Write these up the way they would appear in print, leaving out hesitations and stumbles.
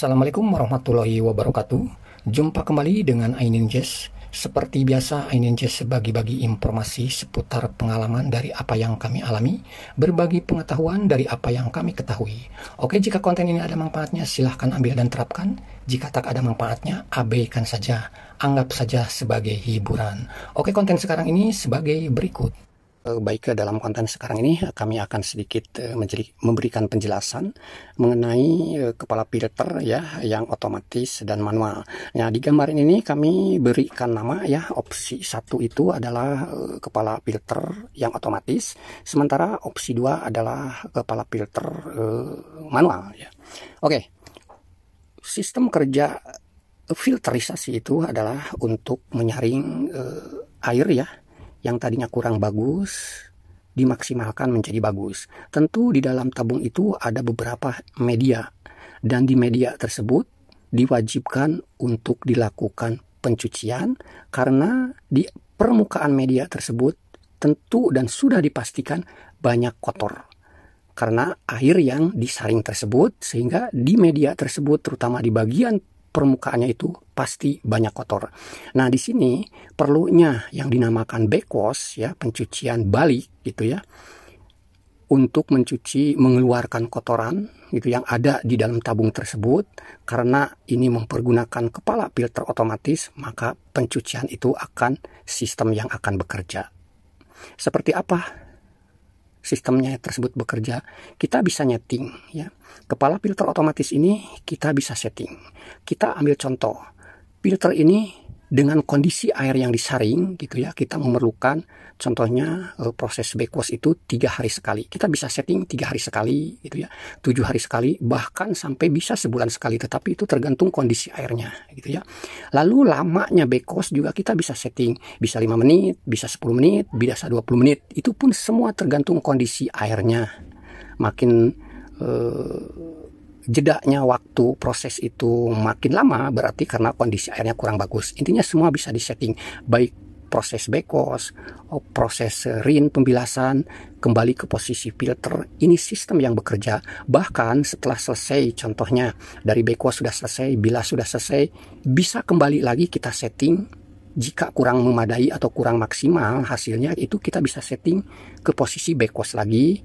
Assalamualaikum warahmatullahi wabarakatuh. Jumpa kembali dengan Ainin Jazz. Seperti biasa, Ainin Jazz bagi-bagi informasi seputar pengalaman dari apa yang kami alami, berbagi pengetahuan dari apa yang kami ketahui. Oke, jika konten ini ada manfaatnya, silahkan ambil dan terapkan. Jika tak ada manfaatnya, abaikan saja. Anggap saja sebagai hiburan. Oke, konten sekarang ini sebagai berikut. Baik, dalam konten sekarang ini kami akan sedikit memberikan penjelasan mengenai kepala filter ya yang otomatis dan manual. Nah, di gambar ini kami berikan nama ya, opsi 1 itu adalah kepala filter yang otomatis, sementara opsi 2 adalah kepala filter manual ya. Oke. Sistem kerja filterisasi itu adalah untuk menyaring air ya yang tadinya kurang bagus dimaksimalkan menjadi bagus. Tentu di dalam tabung itu ada beberapa media, dan di media tersebut diwajibkan untuk dilakukan pencucian karena di permukaan media tersebut tentu dan sudah dipastikan banyak kotor karena air yang disaring tersebut, sehingga di media tersebut terutama di bagian permukaannya itu pasti banyak kotor. Nah, di sini perlunya yang dinamakan backwash ya, pencucian balik gitu ya, untuk mengeluarkan kotoran gitu yang ada di dalam tabung tersebut. Karena ini mempergunakan kepala filter otomatis, maka pencucian itu akan sistem yang akan bekerja. Seperti apa sistemnya tersebut bekerja? Kita bisa nyeting ya. Kepala filter otomatis ini kita bisa setting. Kita ambil contoh, filter ini dengan kondisi air yang disaring gitu ya, kita memerlukan contohnya proses backwash itu 3 hari sekali. Kita bisa setting 3 hari sekali gitu ya, 7 hari sekali, bahkan sampai bisa sebulan sekali, tetapi itu tergantung kondisi airnya gitu ya. Lalu lamanya backwash juga kita bisa setting, bisa 5 menit, bisa 10 menit, bisa 20 menit. Itu pun semua tergantung kondisi airnya. Makin jedanya waktu proses itu makin lama, berarti karena kondisi airnya kurang bagus. Intinya semua bisa disetting, baik proses backwash, proses rin pembilasan, kembali ke posisi filter. Ini sistem yang bekerja. Bahkan setelah selesai, contohnya dari backwash sudah selesai, bilas sudah selesai, bisa kembali lagi kita setting. Jika kurang memadai atau kurang maksimal hasilnya, itu kita bisa setting ke posisi backwash lagi,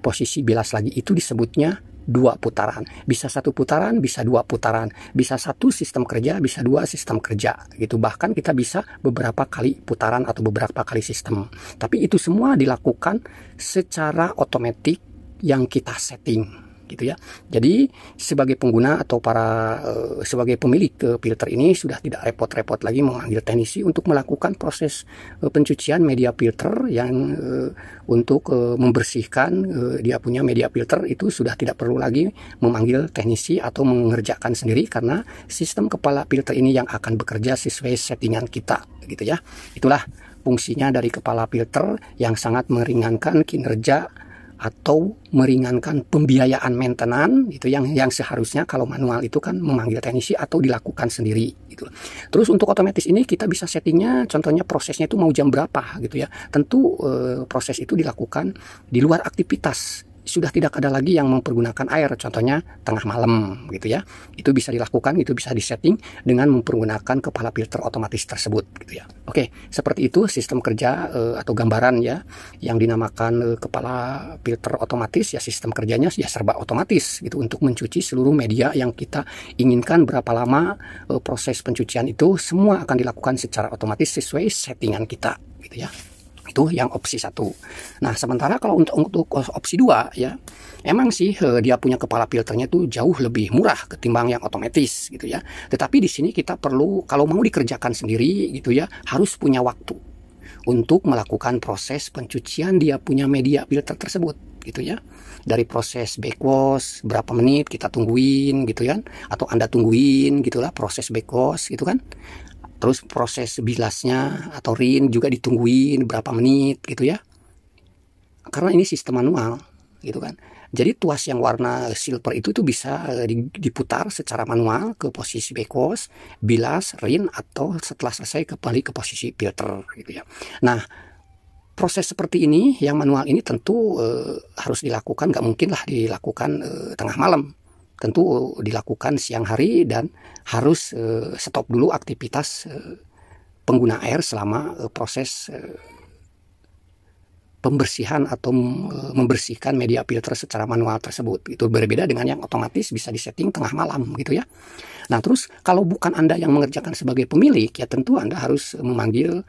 posisi bilas lagi. Itu disebutnya 2 putaran. Bisa 1 putaran, bisa 2 putaran, bisa 1 sistem kerja, bisa 2 sistem kerja gitu. Bahkan kita bisa beberapa kali putaran atau beberapa kali sistem. Tapi itu semua dilakukan secara otomatis yang kita setting gitu ya. Jadi sebagai pengguna atau sebagai pemilik filter ini sudah tidak repot-repot lagi memanggil teknisi untuk melakukan proses pencucian media filter yang untuk membersihkan dia punya media filter. Itu sudah tidak perlu lagi memanggil teknisi atau mengerjakan sendiri, karena sistem kepala filter ini yang akan bekerja sesuai settingan kita gitu ya. Itulah fungsinya dari kepala filter yang sangat meringankan kinerja atau meringankan pembiayaan maintenance gitu, yang seharusnya kalau manual itu kan memanggil teknisi atau dilakukan sendiri gitu. Terus untuk otomatis ini kita bisa settingnya, contohnya prosesnya itu mau jam berapa gitu ya. Tentu proses itu dilakukan di luar aktivitas, sudah tidak ada lagi yang mempergunakan air, contohnya tengah malam gitu ya. Itu bisa dilakukan, itu bisa disetting dengan mempergunakan kepala filter otomatis tersebut gitu ya. Oke, seperti itu sistem kerja atau gambaran ya yang dinamakan kepala filter otomatis ya. Sistem kerjanya ya serba otomatis gitu, untuk mencuci seluruh media yang kita inginkan. Berapa lama proses pencucian itu semua akan dilakukan secara otomatis sesuai settingan kita gitu ya. Itu yang opsi 1. Nah, sementara kalau untuk opsi 2 ya, emang sih dia punya kepala filternya itu jauh lebih murah ketimbang yang otomatis gitu ya. Tetapi di sini kita perlu, kalau mau dikerjakan sendiri gitu ya, harus punya waktu untuk melakukan proses pencucian dia punya media filter tersebut gitu ya. Dari proses backwash berapa menit kita tungguin gitu kan, atau Anda tungguin gitulah proses backwash gitu kan. Terus proses bilasnya atau rin juga ditungguin berapa menit gitu ya. Karena ini sistem manual gitu kan. Jadi tuas yang warna silver itu tuh bisa diputar secara manual ke posisi backwash, bilas, rin, atau setelah selesai kembali ke posisi filter gitu ya. Nah, proses seperti ini yang manual ini tentu harus dilakukan, nggak mungkin lah dilakukan tengah malam. tentu dilakukan siang hari dan harus stop dulu aktivitas pengguna air selama proses pembersihan atau membersihkan media filter secara manual tersebut. Itu berbeda dengan yang otomatis bisa disetting tengah malam gitu ya. Nah terus kalau bukan Anda yang mengerjakan sebagai pemilik, ya tentu Anda harus memanggil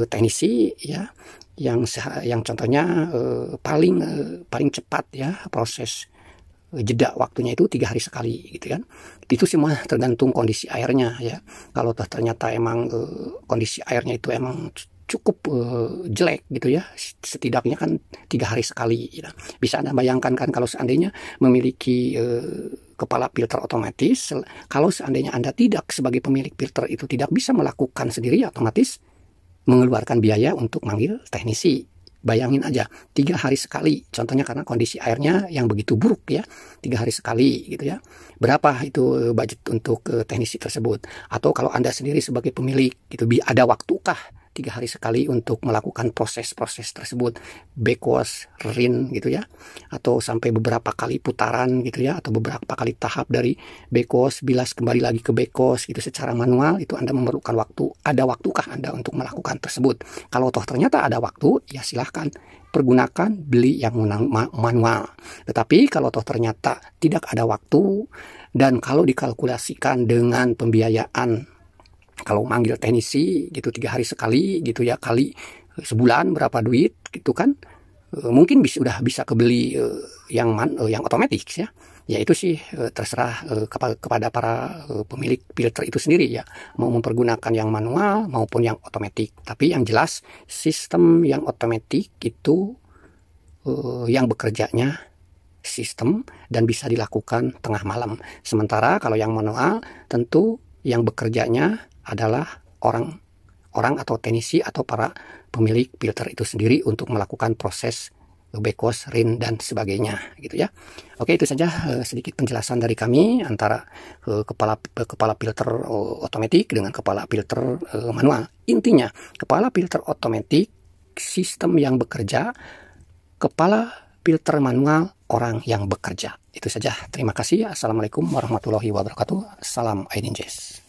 teknisi ya, yang contohnya paling cepat ya proses jeda waktunya itu 3 hari sekali gitu kan. Itu semua tergantung kondisi airnya ya. Kalau ternyata emang kondisi airnya itu emang cukup jelek gitu ya, setidaknya kan 3 hari sekali gitu. Bisa Anda bayangkan kan kalau seandainya memiliki kepala filter otomatis, kalau seandainya Anda tidak sebagai pemilik filter itu tidak bisa melakukan sendiri, otomatis mengeluarkan biaya untuk manggil teknisi. Bayangin aja 3 hari sekali, contohnya karena kondisi airnya yang begitu buruk ya, 3 hari sekali gitu ya. Berapa itu budget untuk teknisi tersebut? Atau kalau Anda sendiri sebagai pemilik gitu, ada waktukah 3 hari sekali untuk melakukan proses-proses tersebut, bekos, rin gitu ya, atau sampai beberapa kali putaran gitu ya, atau beberapa kali tahap dari bekos, bilas kembali lagi ke bekos gitu secara manual, itu Anda memerlukan waktu. Ada waktukah Anda untuk melakukan tersebut? Kalau toh ternyata ada waktu, ya silahkan pergunakan beli yang manual. Tetapi kalau toh ternyata tidak ada waktu, dan kalau dikalkulasikan dengan pembiayaan, kalau manggil teknisi gitu 3 hari sekali gitu ya, kali sebulan berapa duit gitu kan, mungkin sudah bisa kebeli yang otomatis ya. Ya itu sih terserah kepada para pemilik filter itu sendiri ya, mau mempergunakan yang manual maupun yang otomatis. Tapi yang jelas sistem yang otomatis itu yang bekerjanya sistem dan bisa dilakukan tengah malam. Sementara kalau yang manual tentu yang bekerjanya adalah orang atau teknisi atau para pemilik filter itu sendiri untuk melakukan proses bekos, rin dan sebagainya gitu ya. Oke, itu saja sedikit penjelasan dari kami antara kepala filter otomatis dengan kepala filter manual. Intinya kepala filter otomatis sistem yang bekerja, kepala filter manual orang yang bekerja. Itu saja. Terima kasih. Assalamualaikum warahmatullahi wabarakatuh. Salam Aidin Jazz.